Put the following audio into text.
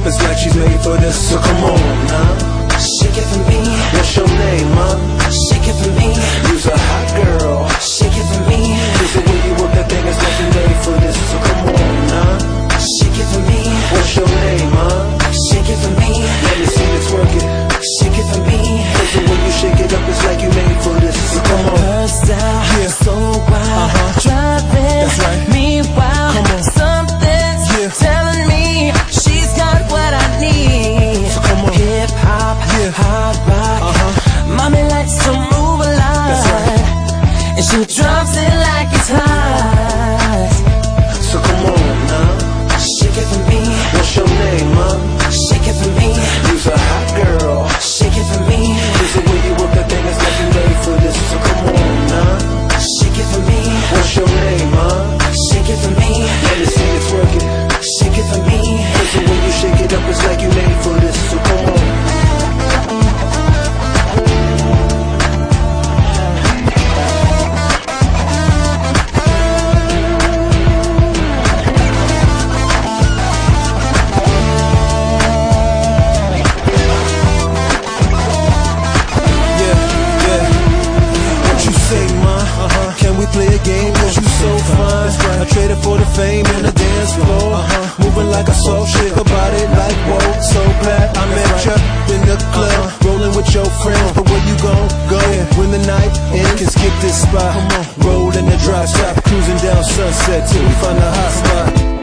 it's like she's made for this. So come on now, shake it for me. What's your name, huh? Shake it for me. You's a hot girl. Shake it for me. Cause the way you work that thing is like you made for this. So come on now, shake it for me. what's your name, huh? Shake it for me. Let me see you twerk it. Shake it for me. Cause the way you shake it up is like you made for this. So come on. Her style, so wild, driving me wild. Something's telling me she's got what I need. So come on. Hip hop, hard rock. Mommy likes to move a lot, and she drops it like it's hot. So come on now, Shake it for me. what's your name, huh? Shake it for me. You's a hot girl. Shake it for me. Cause the way you work that thing is like you made for this. So come on now, Shake it for me. what's your name, huh? Shake it for me. Let me see you twerk it. Shake it for me. Cause the way you shake it up is like you made for this. So come on. Can we play a game? Cause you so fine. I traded for the fame on the dance floor. Moving like a soul, shake about it like whoa. So glad I met you in the club, rolling with your friends. But where you gon' go when the night ends? Skip this spot, roll in the drop top, cruising down Sunset till we find a hot spot.